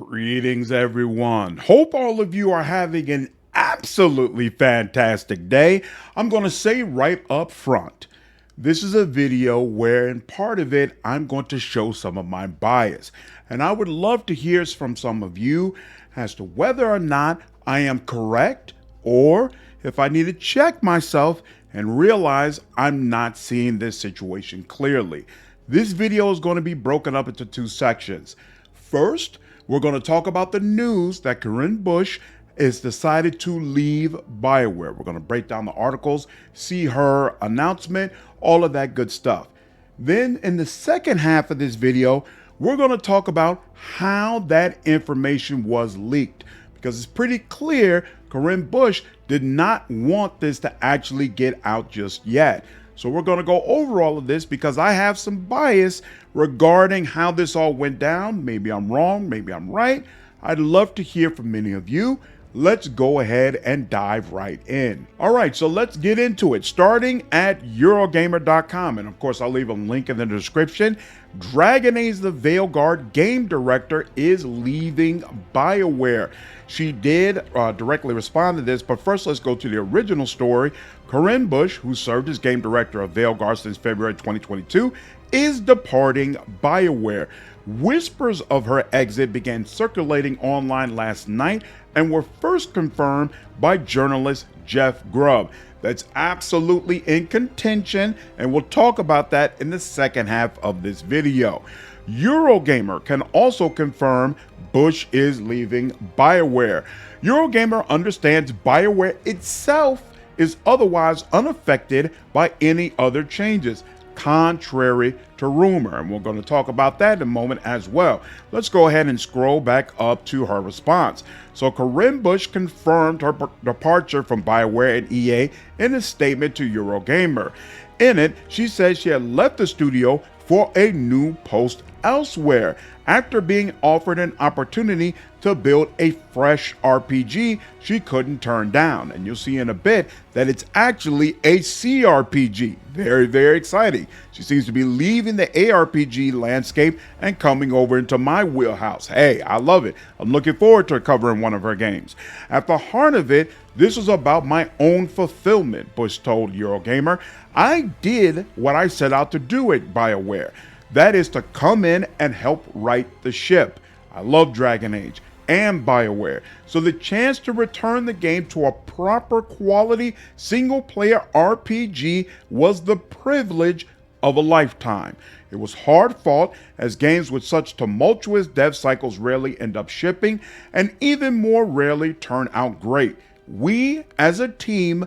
Greetings, everyone. Hope all of you are having an absolutely fantastic day. I'm going to say right up front, this is a video where in part of it, I'm going to show some of my bias. And I would love to hear from some of you as to whether or not I am correct or if I need to check myself and realize I'm not seeing this situation clearly. This video is going to be broken up into two sections. First, we're going to talk about the news that Corrine Busch is decided to leave Bioware. We're going to break down the articles, see her announcement, all of that good stuff. Then in the second half of this video, we're going to talk about how that information was leaked, because it's pretty clear Corrine Busch did not want this to actually get out just yet. So we're going to go over all of this because I have some bias regarding how this all went down. Maybe I'm wrong, maybe I'm right. I'd love to hear from many of you. Let's go ahead and dive right in. All right, so let's get into it. Starting at Eurogamer.com, and of course I'll leave a link in the description. Dragon Age the Veilguard game director is leaving Bioware. She did directly respond to this, but first let's go to the original story. Corrine Busch, who served as game director of Veilguard since February 2022, is departing Bioware. Whispers of her exit began circulating online last night and were first confirmed by journalist Jeff Grubb. That's absolutely in contention, and we'll talk about that in the second half of this video. Eurogamer can also confirm Busch is leaving Bioware. Eurogamer understands Bioware itself is otherwise unaffected by any other changes, contrary to rumor, and we're going to talk about that in a moment as well. Let's go ahead and scroll back up to her response. So Corrine Busch confirmed her departure from Bioware and EA in a statement to Eurogamer. In it, she said she had left the studio for a new post elsewhere after being offered an opportunity to build a fresh RPG she couldn't turn down. And you'll see in a bit that it's actually a CRPG. Very, very exciting. She seems to be leaving the ARPG landscape and coming over into my wheelhouse. Hey, I love it. I'm looking forward to covering one of her games. At the heart of it, this was about my own fulfillment, Busch told Eurogamer. I did what I set out to do at Bioware. That is to come in and help right the ship. I love Dragon Age and Bioware, so the chance to return the game to a proper quality single-player RPG was the privilege of a lifetime. It was hard-fought, as games with such tumultuous dev cycles rarely end up shipping, and even more rarely turn out great. We, as a team,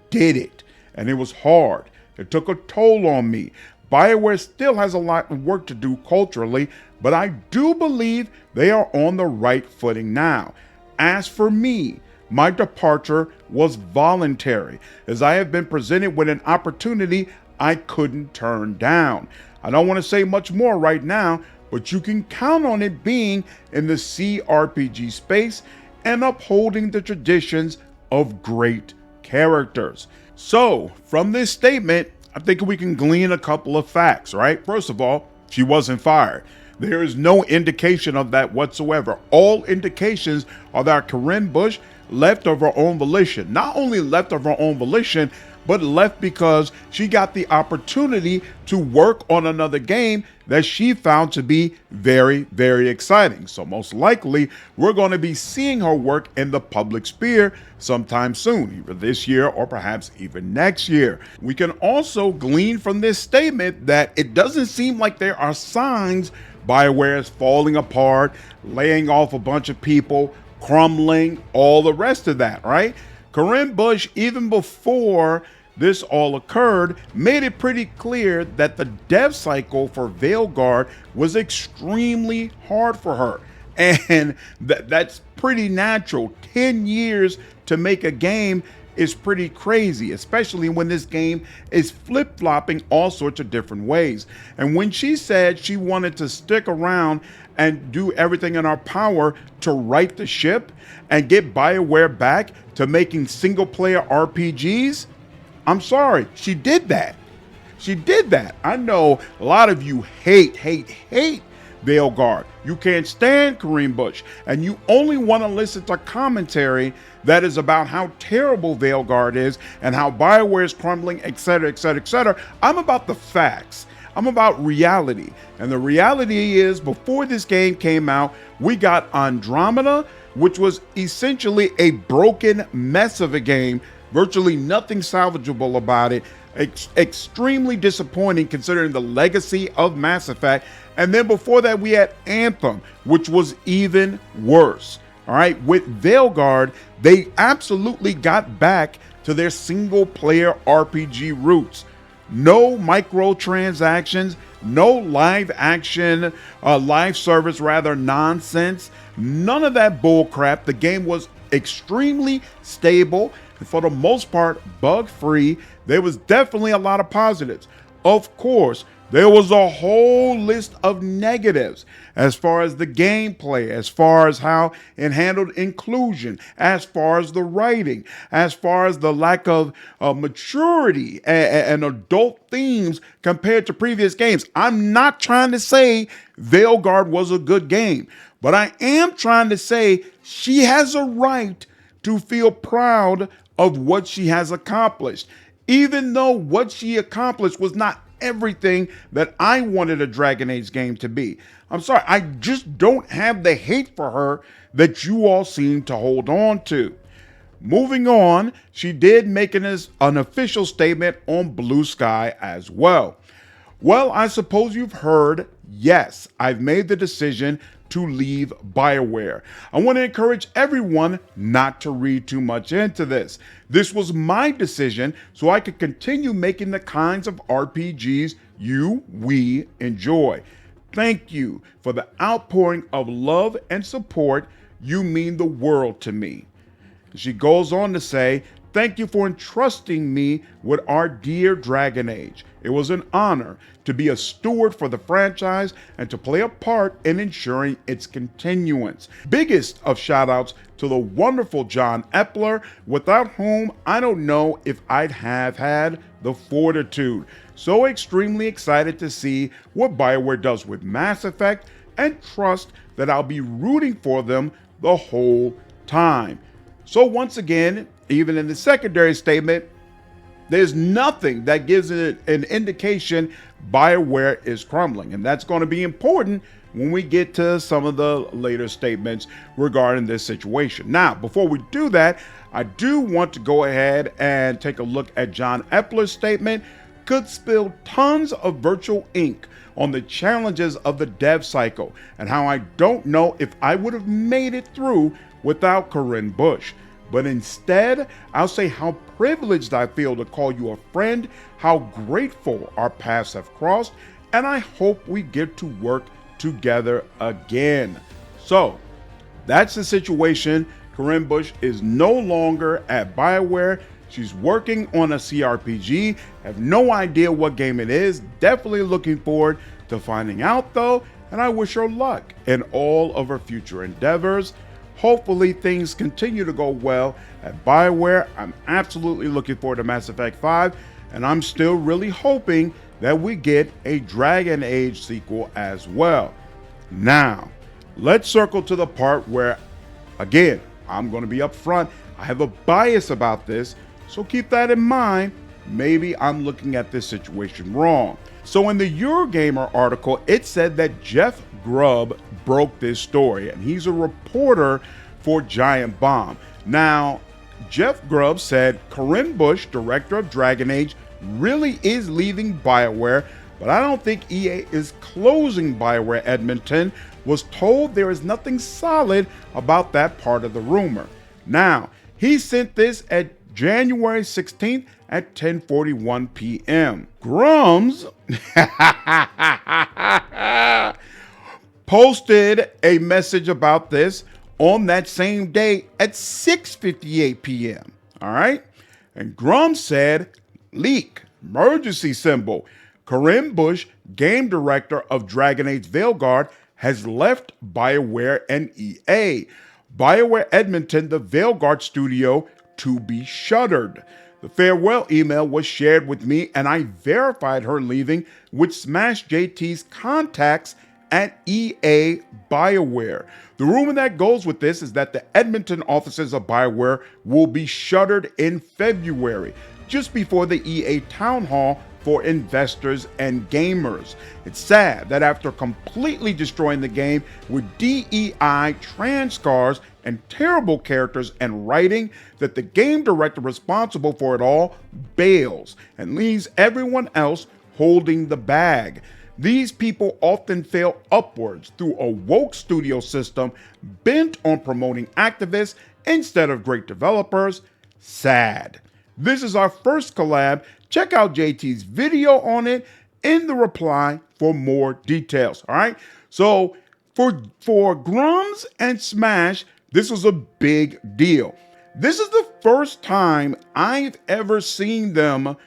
did it, and it was hard. It took a toll on me. Bioware still has a lot of work to do culturally, but I do believe they are on the right footing now. As for me, my departure was voluntary, as I have been presented with an opportunity I couldn't turn down. I don't want to say much more right now, but you can count on it being in the CRPG space and upholding the traditions of great characters. So, from this statement, I think we can glean a couple of facts, right? First of all, she wasn't fired. There is no indication of that whatsoever. All indications are that Corrine Busch left of her own volition. Not only left of her own volition, but left because she got the opportunity to work on another game that she found to be very, very exciting. So most likely, we're going to be seeing her work in the public sphere sometime soon, either this year or perhaps even next year. We can also glean from this statement that it doesn't seem like there are signs Bioware is falling apart, laying off a bunch of people, crumbling, all the rest of that, right? Corrine Busch, even before this all occurred, made it pretty clear that the dev cycle for Veilguard was extremely hard for her. And that's pretty natural. 10 years to make a game is pretty crazy, especially when this game is flip-flopping all sorts of different ways. And when she said she wanted to stick around and do everything in our power to right the ship and get Bioware back to making single-player RPGs, I'm sorry, she did that. She did that. I know a lot of you hate Veilguard. You can't stand Corrine Busch, and you only want to listen to commentary that is about how terrible Veilguard is and how Bioware is crumbling, etc., etc., etc. I'm about the facts. I'm about reality. And the reality is, before this game came out, we got Andromeda, which was essentially a broken mess of a game, virtually nothing salvageable about it, extremely disappointing considering the legacy of Mass Effect. And then before that, we had Anthem, which was even worse. All right, with Veilguard, they absolutely got back to their single-player RPG roots. No microtransactions, no live service nonsense. None of that bullcrap. The game was extremely stable and for the most part bug-free. There was definitely a lot of positives. Of course, there was a whole list of negatives as far as the gameplay, as far as how it handled inclusion, as far as the writing, as far as the lack of maturity and adult themes compared to previous games. I'm not trying to say Veilguard was a good game, but I am trying to say she has a right to feel proud of what she has accomplished, even though what she accomplished was not everything that I wanted a Dragon Age game to be. I'm sorry, I just don't have the hate for her that you all seem to hold on to. Moving on, she did make an official statement on Blue Sky as well. Well, I suppose you've heard, yes, I've made the decision to leave Bioware. I want to encourage everyone not to read too much into this. This was my decision so I could continue making the kinds of RPGs we enjoy. Thank you for the outpouring of love and support. You mean the world to me. She goes on to say, thank you for entrusting me with our dear Dragon Age. It was an honor to be a steward for the franchise and to play a part in ensuring its continuance. Biggest of shout outs to the wonderful John Epler, without whom I don't know if I'd have had the fortitude. So extremely excited to see what Bioware does with Mass Effect and trust that I'll be rooting for them the whole time. So once again, even in the secondary statement, there's nothing that gives it an indication Bioware is crumbling. And that's going to be important when we get to some of the later statements regarding this situation. Now, before we do that, I do want to go ahead and take a look at John Epler's statement. Could spill tons of virtual ink on the challenges of the dev cycle and how I don't know if I would have made it through without Corrine Busch. But instead, I'll say how privileged I feel to call you a friend, how grateful our paths have crossed, and I hope we get to work together again. So, that's the situation. Corrine Busch is no longer at Bioware. She's working on a CRPG. Have no idea what game it is. Definitely looking forward to finding out though, and I wish her luck in all of her future endeavors. Hopefully things continue to go well at Bioware. I'm absolutely looking forward to Mass Effect 5, and I'm still really hoping that we get a Dragon Age sequel as well. Now, let's circle to the part where, again, I'm going to be upfront. I have a bias about this, so keep that in mind. Maybe I'm looking at this situation wrong. So in the Eurogamer article, it said that Jeff Grubb broke this story, and he's a reporter for Giant Bomb. Now, Jeff Grubb said Corrine Busch, director of Dragon Age, really is leaving Bioware, but I don't think EA is closing Bioware Edmonton. Was told there is nothing solid about that part of the rumor. Now, he sent this at January 16th at 10:41 p.m. Grummz posted a message about this on that same day at 6:58 p.m. All right. And Grummz said, leak, emergency symbol. Corrine Busch, game director of Dragon Age Veilguard, has left Bioware and EA. Bioware Edmonton, the Veilguard studio, to be shuttered. The farewell email was shared with me, and I verified her leaving with Smash JT's contacts at EA Bioware. The rumor that goes with this is that the Edmonton offices of Bioware will be shuttered in February, just before the EA Town Hall for investors and gamers. It's sad that after completely destroying the game with DEI, trans scars, and terrible characters and writing, that the game director responsible for it all bails and leaves everyone else holding the bag. These people often fail upwards through a woke studio system bent on promoting activists instead of great developers. Sad. This is our first collab. Check out JT's video on it in the reply for more details. All right. So for Grummz and Smash, this was a big deal. This is the first time I've ever seen them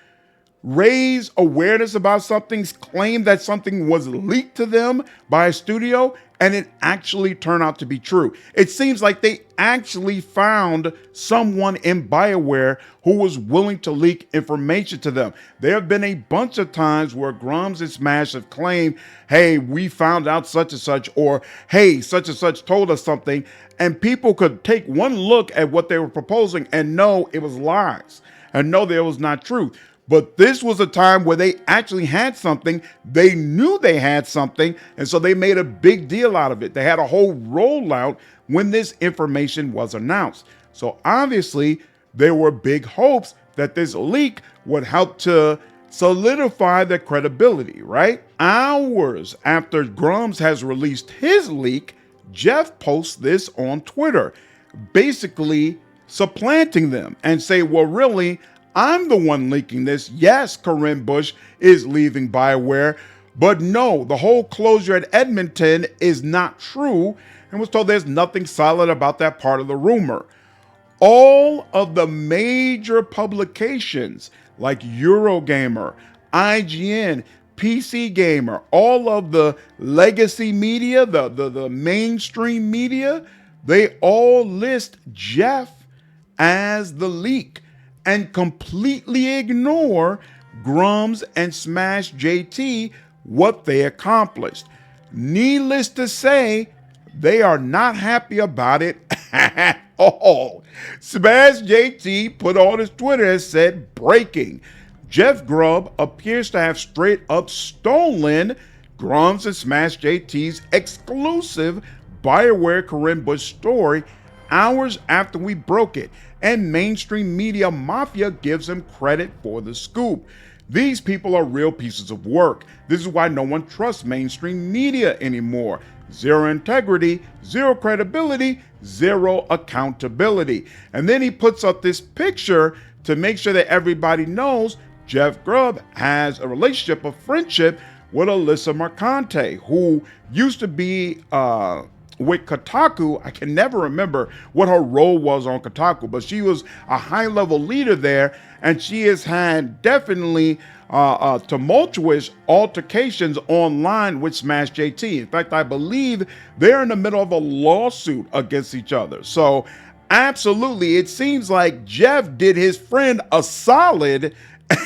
raise awareness about something, claim that something was leaked to them by a studio, and it actually turned out to be true. It seems like they actually found someone in Bioware who was willing to leak information to them. There have been a bunch of times where Grummz and Smash have claimed, hey, we found out such and such, or hey, such and such told us something, and people could take one look at what they were proposing and know it was lies, and know that it was not true. But this was a time where they actually had something. They knew they had something, and so they made a big deal out of it. They had a whole rollout when this information was announced. So obviously, there were big hopes that this leak would help to solidify their credibility, right? Hours after Grummz has released his leak, Jeff posts this on Twitter, basically supplanting them and say, well, really, I'm the one leaking this. Yes, Corrine Busch is leaving Bioware, but no, the whole closure at Edmonton is not true, and was told there's nothing solid about that part of the rumor. All of the major publications like Eurogamer, IGN, PC Gamer, all of the legacy media, the mainstream media, they all list Jeff as the leak and completely ignore Grummz and Smash JT, what they accomplished. Needless to say, they are not happy about it at all. Smash JT put on his Twitter and said, breaking. Jeff Grubb appears to have straight up stolen Grummz and Smash JT's exclusive Bioware Corrine Busch story hours after we broke it, and mainstream media mafia gives him credit for the scoop. These people are real pieces of work. This is why no one trusts mainstream media anymore. Zero integrity, zero credibility, zero accountability. And then he puts up this picture to make sure that everybody knows Jeff Grubb has a relationship, a friendship with Alyssa Mercante, who used to be with Kotaku. I can never remember what her role was on Kotaku, but she was a high-level leader there, and she has had definitely tumultuous altercations online with Smash JT. In fact, I believe they're in the middle of a lawsuit against each other. So absolutely, it seems like Jeff did his friend a solid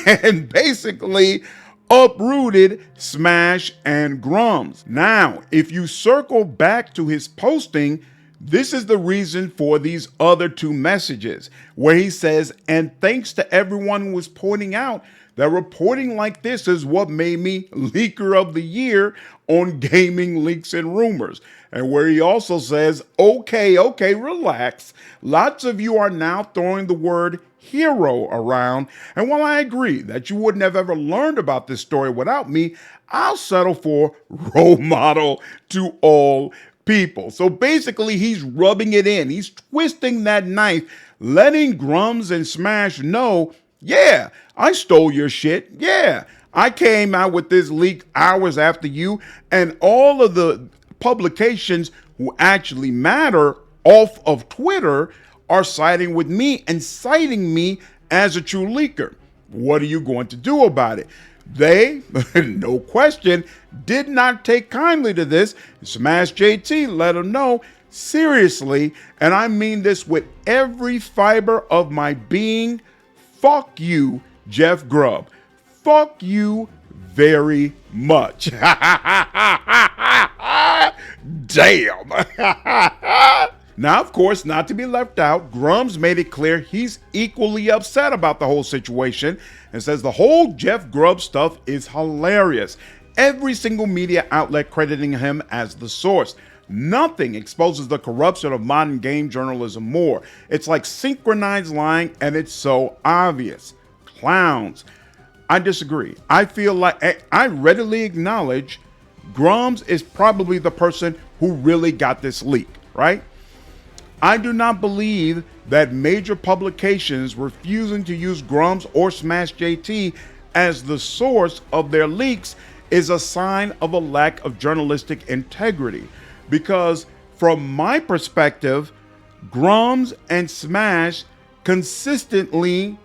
and basically uprooted Smash and Grummz. Now, if you circle back to his posting, this is the reason for these other two messages, where he says, and thanks to everyone who was pointing out that reporting like this is what made me Leaker of the Year on Gaming Leaks and Rumors. And where he also says, okay, relax. Lots of you are now throwing the word hero around, and while I agree that you wouldn't have ever learned about this story without me, I'll settle for role model to all people. So basically, he's rubbing it in. He's twisting that knife, letting Grummz and Smash know, yeah, I stole your shit. Yeah, I came out with this leak hours after you, and all of the publications who actually matter off of Twitter are siding with me and citing me as a true leaker. What are you going to do about it? They, no question, did not take kindly to this. Smash JT let them know, seriously, and I mean this with every fiber of my being, fuck you, Jeff Grubb. Fuck you very much. Damn. Now, of course, not to be left out, Grummz made it clear he's equally upset about the whole situation and says the whole Jeff Grubb stuff is hilarious. Every single media outlet crediting him as the source. Nothing exposes the corruption of modern game journalism more. It's like synchronized lying, and it's so obvious. Clowns. I disagree. I feel like I readily acknowledge Grummz is probably the person who really got this leak, right? I do not believe that major publications refusing to use Grummz or Smash JT as the source of their leaks is a sign of a lack of journalistic integrity. Because from my perspective, Grummz and Smash consistently,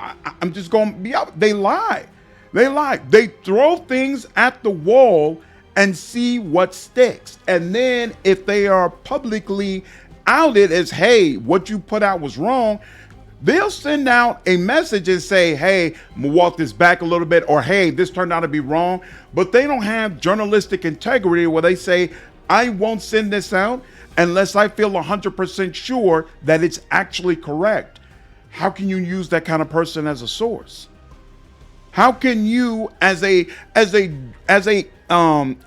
I'm just going to be out, they lie. They lie. They throw things at the wall and see what sticks. And then if they are publicly outed as, hey, what you put out was wrong, they'll send out a message and say, hey, I'm gonna walk this back a little bit, or hey, this turned out to be wrong. But they don't have journalistic integrity where they say, I won't send this out unless I feel 100% sure that it's actually correct. How can you use that kind of person as a source? How can you, as a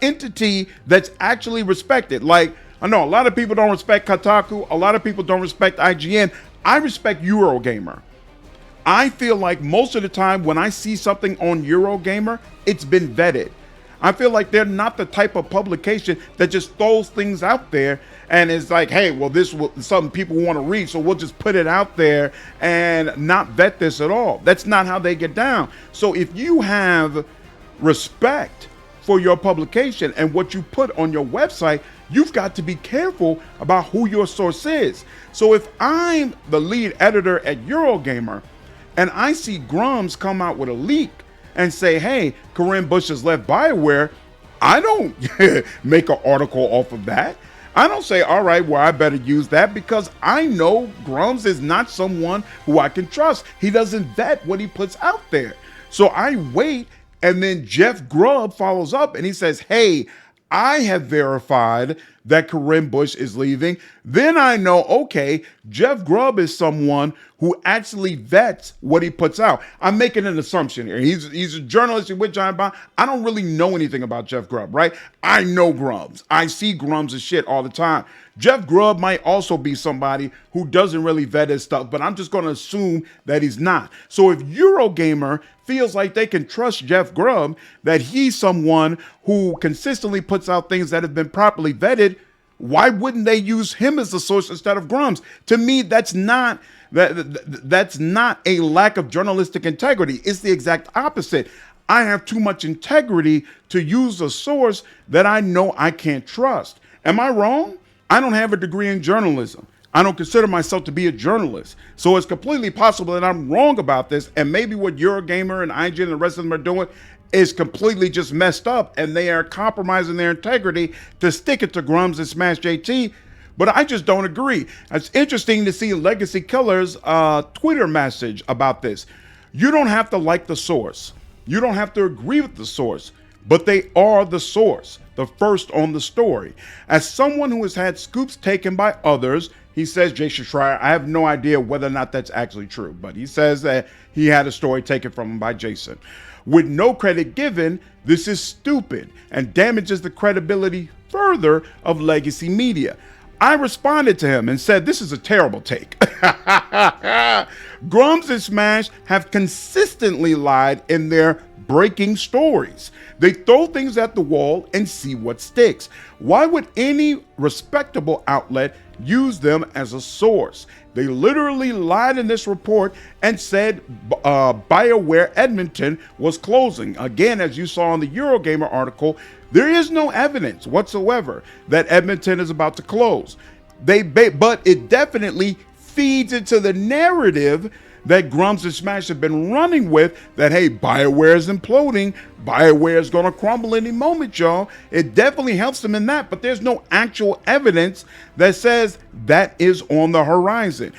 entity that's actually respected? Like, I know a lot of people don't respect Kotaku, a lot of people don't respect IGN. I respect Eurogamer. I feel like most of the time when I see something on Eurogamer, it's been vetted. I feel like they're not the type of publication that just throws things out there and is like, hey, well, this is something people want to read, so we'll just put it out there and not vet this at all. That's not how they get down. So if you have respect for your publication and what you put on your website, you've got to be careful about who your source is. So if I'm the lead editor at Eurogamer and I see Grummz come out with a leak and say, hey, Corrine Busch has left Bioware, I don't make an article off of that. I don't say, all right, well, I better use that, because I know Grummz is not someone who I can trust. He doesn't vet what he puts out there. So I wait, and then Jeff Grubb follows up and he says, hey, I have verified that Corrine Busch is leaving. Then I know, okay, Jeff Grubb is someone who actually vets what he puts out. I'm making an assumption here. He's a journalist with Giant Bomb. I don't really know anything about Jeff Grubb, right? I know Grummz. I see Grummz' shit all the time. Jeff Grubb might also be somebody who doesn't really vet his stuff, but I'm just going to assume that he's not. So if Eurogamer feels like they can trust Jeff Grubb, that he's someone who consistently puts out things that have been properly vetted, why wouldn't they use him as the source instead of Grummz? To me, that's not a lack of journalistic integrity. It's the exact opposite. I have too much integrity to use a source that I know I can't trust. Am I wrong? I don't have a degree in journalism. I don't consider myself to be a journalist. So it's completely possible that I'm wrong about this, and maybe what Eurogamer and IGN and the rest of them are doing is completely just messed up, and they are compromising their integrity to stick it to Grummz and Smash JT. But I just don't agree. It's interesting to see LegacyKilla's Twitter message about this. You don't have to like the source. You don't have to agree with the source, but they are the source, the first on the story. As someone who has had scoops taken by others, he says, Jason Schreier, I have no idea whether or not that's actually true, but he says that he had a story taken from him by Jason. With no credit given, this is stupid and damages the credibility further of legacy media. I responded to him and said, this is a terrible take. Grummz and Smash have consistently lied in their breaking stories. They throw things at the wall and see what sticks. Why would any respectable outlet use them as a source? They literally lied in this report and said Bioware Edmonton was closing. Again, as you saw in the Eurogamer article, there is no evidence whatsoever that Edmonton is about to close. But it definitely feeds into the narrative that Grummz and Smash have been running with, that, hey, Bioware is imploding, Bioware is going to crumble any moment, y'all. It definitely helps them in that, but there's no actual evidence that says that is on the horizon.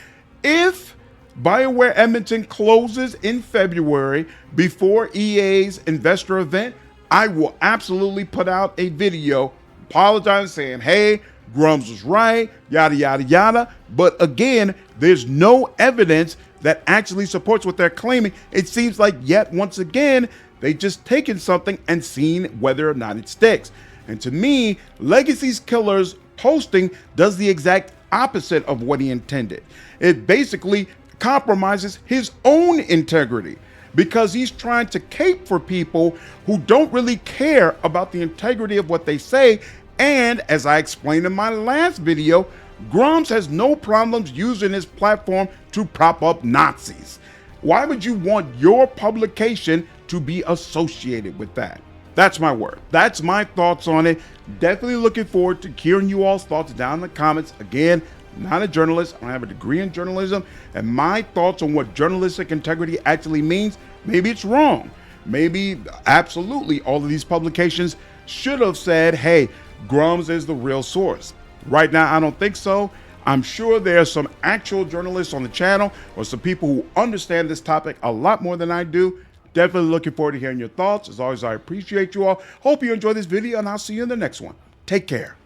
If Bioware Edmonton closes in February before EA's investor event, I will absolutely put out a video apologizing, saying, hey, Grummz was right, yada, yada, yada. But again, there's no evidence that actually supports what they're claiming. It seems like yet once again, they just taken something and seen whether or not it sticks. And to me, LegacyKilla's posting does the exact opposite of what he intended. It basically compromises his own integrity because he's trying to cape for people who don't really care about the integrity of what they say. And as I explained in my last video, Grummz has no problems using his platform to prop up Nazis. Why would you want your publication to be associated with that? That's my word. That's my thoughts on it. Definitely looking forward to hearing you all's thoughts down in the comments. Again, I'm not a journalist. I don't have a degree in journalism. And my thoughts on what journalistic integrity actually means, maybe it's wrong. Maybe absolutely all of these publications should have said, hey, Grummz is the real source. Right now, I don't think so. I'm sure there's some actual journalists on the channel or some people who understand this topic a lot more than I do. Definitely looking forward to hearing your thoughts. As always, I appreciate you all. Hope you enjoyed this video, and I'll see you in the next one. Take care.